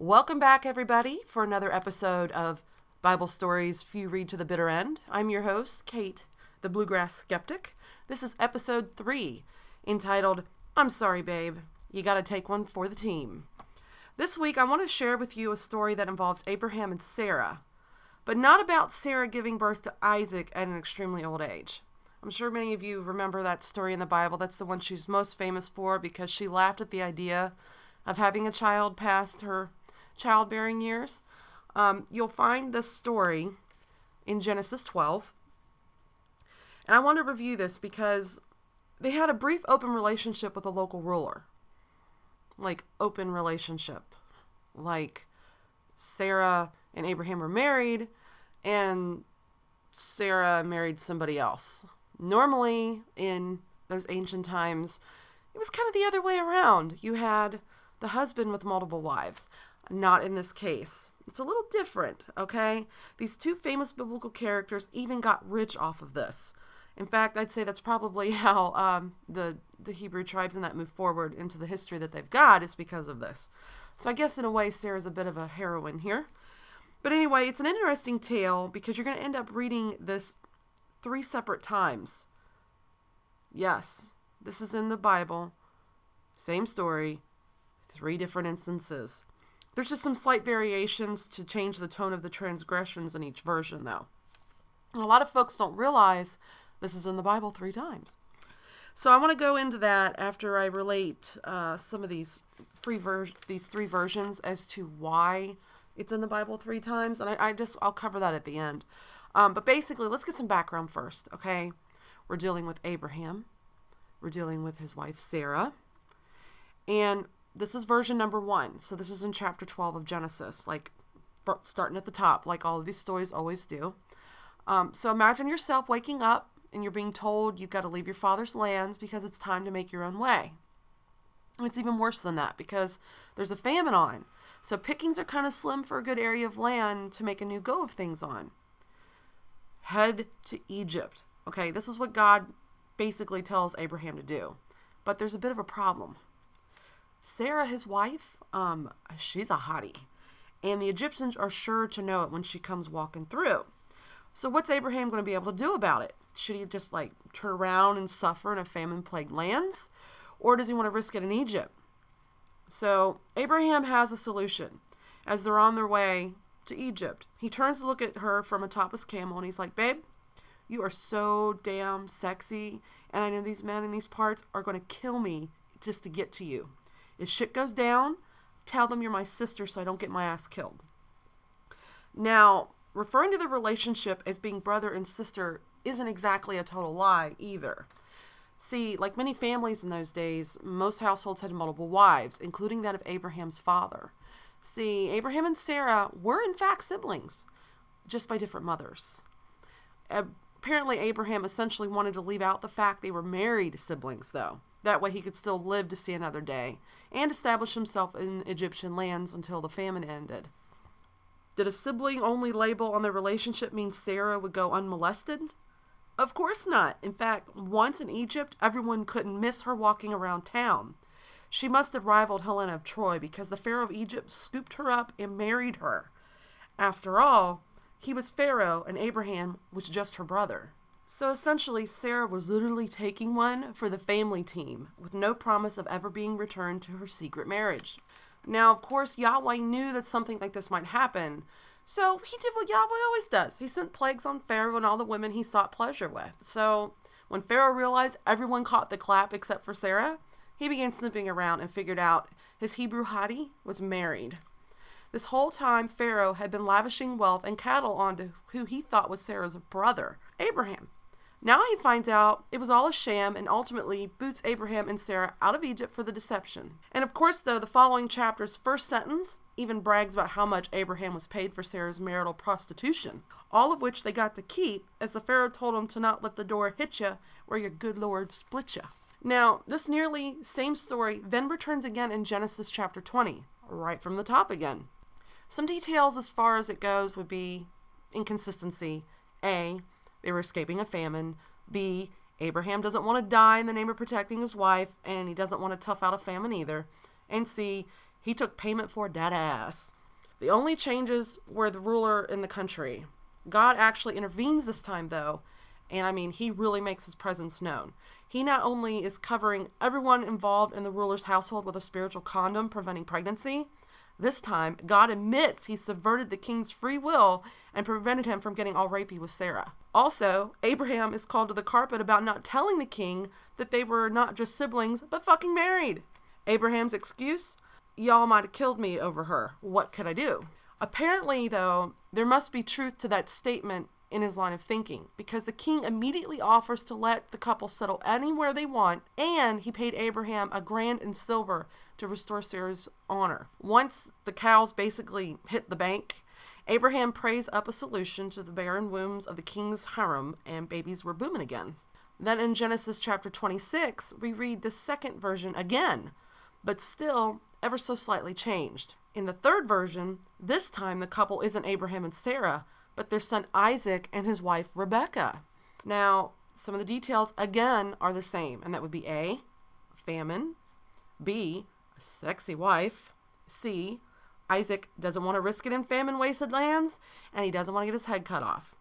Welcome back, everybody, for another episode of Bible Stories Few Read to the Bitter End. I'm your host, Kate, the Bluegrass Skeptic. This is episode 3, entitled, I'm Sorry, Babe, You Gotta Take One for the Team. This week, I want to share with you a story that involves Abraham and Sarah, but not about Sarah giving birth to Isaac at an extremely old age. I'm sure many of you remember that story in the Bible. That's the one she's most famous for because she laughed at the idea of having a child past her childbearing years. You'll find this story in Genesis 12. And I want to review this because they had a brief open relationship with a local ruler. Like, open relationship. Like, Sarah and Abraham were married, and Sarah married somebody else. Normally, in those ancient times, it was kind of the other way around. You had the husband with multiple wives. Not in this case. It's a little different, okay? These two famous biblical characters even got rich off of this. In fact, I'd say that's probably how the Hebrew tribes in that move forward into the history that they've got is because of this. So I guess in a way, Sarah's a bit of a heroine here. But anyway, it's an interesting tale because you're going to end up reading this 3 separate times. Yes, this is in the Bible. Same story. 3 different instances. There's just some slight variations to change the tone of the transgressions in each version, though. And a lot of folks don't realize this is in the Bible 3 times. So I want to go into that after I relate some of these 3 versions as to why it's in the Bible 3 times. And I'll cover that at the end. But basically, let's get some background first, okay? We're dealing with Abraham. We're dealing with his wife, Sarah. And this is version number 1. So this is in chapter 12 of Genesis, like starting at the top, like all of these stories always do. So imagine yourself waking up and you're being told you've got to leave your father's lands because it's time to make your own way. It's even worse than that because there's a famine on. So pickings are kind of slim for a good area of land to make a new go of things on. Head to Egypt. Okay, this is what God basically tells Abraham to do. But there's a bit of a problem. Sarah, his wife, she's a hottie. And the Egyptians are sure to know it when she comes walking through. So what's Abraham going to be able to do about it? Should he just turn around and suffer in a famine-plagued lands? Or does he want to risk it in Egypt? So Abraham has a solution. As they're on their way to Egypt, he turns to look at her from atop his camel and he's like, babe, you are so damn sexy. And I know these men in these parts are going to kill me just to get to you. If shit goes down, tell them you're my sister so I don't get my ass killed. Now, referring to the relationship as being brother and sister isn't exactly a total lie either. See, like many families in those days, most households had multiple wives, including that of Abraham's father. See, Abraham and Sarah were in fact siblings, just by different mothers. Apparently, Abraham essentially wanted to leave out the fact they were married siblings, though. That way he could still live to see another day and establish himself in Egyptian lands until the famine ended. Did a sibling-only label on their relationship mean Sarah would go unmolested? Of course not. In fact, once in Egypt, everyone couldn't miss her walking around town. She must have rivaled Helena of Troy because the Pharaoh of Egypt scooped her up and married her. After all, he was Pharaoh and Abraham was just her brother. So essentially, Sarah was literally taking one for the family team with no promise of ever being returned to her secret marriage. Now, of course, Yahweh knew that something like this might happen, so he did what Yahweh always does. He sent plagues on Pharaoh and all the women he sought pleasure with. So when Pharaoh realized everyone caught the clap except for Sarah, he began snooping around and figured out his Hebrew hottie was married. This whole time, Pharaoh had been lavishing wealth and cattle onto who he thought was Sarah's brother, Abraham. Now he finds out it was all a sham and ultimately boots Abraham and Sarah out of Egypt for the deception. And of course, though, the following chapter's first sentence even brags about how much Abraham was paid for Sarah's marital prostitution, all of which they got to keep as the Pharaoh told him to not let the door hit you where your good Lord split you. Now, this nearly same story then returns again in Genesis chapter 20, right from the top again. Some details as far as it goes would be inconsistency. A, they were escaping a famine. B, Abraham doesn't want to die in the name of protecting his wife, and he doesn't want to tough out a famine either. And C, he took payment for dead ass. The only changes were the ruler in the country. God actually intervenes this time, though, and he really makes his presence known. He not only is covering everyone involved in the ruler's household with a spiritual condom preventing pregnancy, this time God admits he subverted the king's free will and prevented him from getting all rapey with Sarah. Also, Abraham is called to the carpet about not telling the king that they were not just siblings, but fucking married. Abraham's excuse? Y'all might have killed me over her. What could I do? Apparently, though, there must be truth to that statement in his line of thinking, because the king immediately offers to let the couple settle anywhere they want, and he paid Abraham $1,000 in silver to restore Sarah's honor. Once the cows basically hit the bank, Abraham prays up a solution to the barren wombs of the king's harem, and babies were booming again. Then in Genesis chapter 26, we read the second version again, but still ever so slightly changed. In the third version, this time the couple isn't Abraham and Sarah, but their son Isaac and his wife Rebecca. Now, some of the details again are the same, and that would be A, famine, B, a sexy wife, C, Isaac doesn't want to risk it in famine-wasted lands, and he doesn't want to get his head cut off.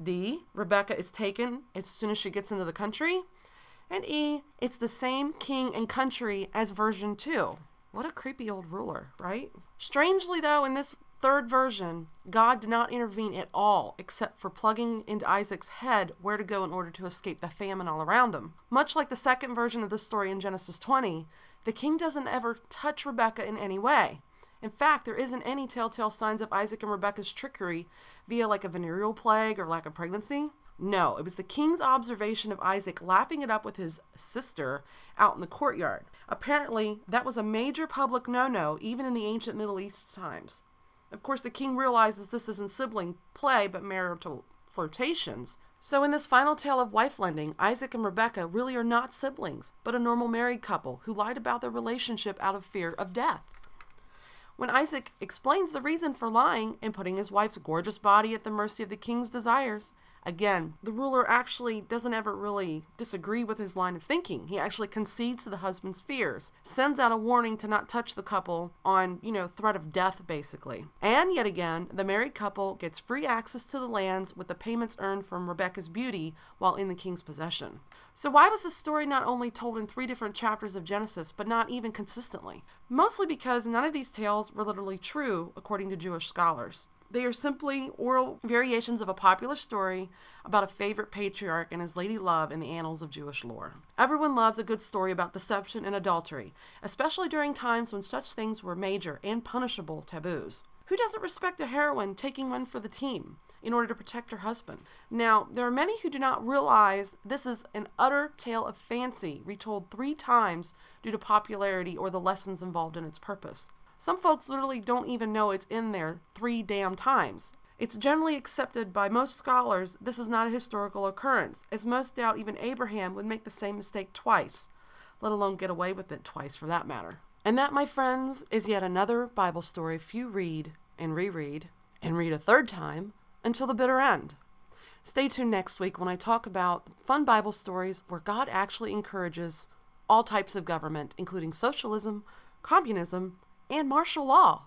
D, Rebecca is taken as soon as she gets into the country, and E, it's the same king and country as version 2. What a creepy old ruler, right? Strangely, though, in this third version, God did not intervene at all, except for plugging into Isaac's head where to go in order to escape the famine all around him. Much like the second version of this story in Genesis 20, the king doesn't ever touch Rebecca in any way. In fact, there isn't any telltale signs of Isaac and Rebecca's trickery via like a venereal plague or lack of pregnancy. No, it was the king's observation of Isaac laughing it up with his sister out in the courtyard. Apparently, that was a major public no-no, even in the ancient Middle East times. Of course, the king realizes this isn't sibling play, but marital flirtations. So in this final tale of wife-lending, Isaac and Rebecca really are not siblings, but a normal married couple who lied about their relationship out of fear of death. When Isaac explains the reason for lying and putting his wife's gorgeous body at the mercy of the king's desires, again, the ruler actually doesn't ever really disagree with his line of thinking. He actually concedes to the husband's fears, sends out a warning to not touch the couple on, threat of death, basically. And yet again, the married couple gets free access to the lands with the payments earned from Rebecca's beauty while in the king's possession. So why was this story not only told in 3 different chapters of Genesis, but not even consistently? Mostly because none of these tales were literally true, according to Jewish scholars. They are simply oral variations of a popular story about a favorite patriarch and his lady love in the annals of Jewish lore. Everyone loves a good story about deception and adultery, especially during times when such things were major and punishable taboos. Who doesn't respect a heroine taking one for the team in order to protect her husband? Now, there are many who do not realize this is an utter tale of fancy retold 3 times due to popularity or the lessons involved in its purpose. Some folks literally don't even know it's in there 3 damn times. It's generally accepted by most scholars this is not a historical occurrence, as most doubt even Abraham would make the same mistake twice, let alone get away with it twice for that matter. And that, my friends, is yet another Bible story few read and reread and read a 3rd time until the bitter end. Stay tuned next week when I talk about fun Bible stories where God actually encourages all types of government, including socialism, communism, and martial law.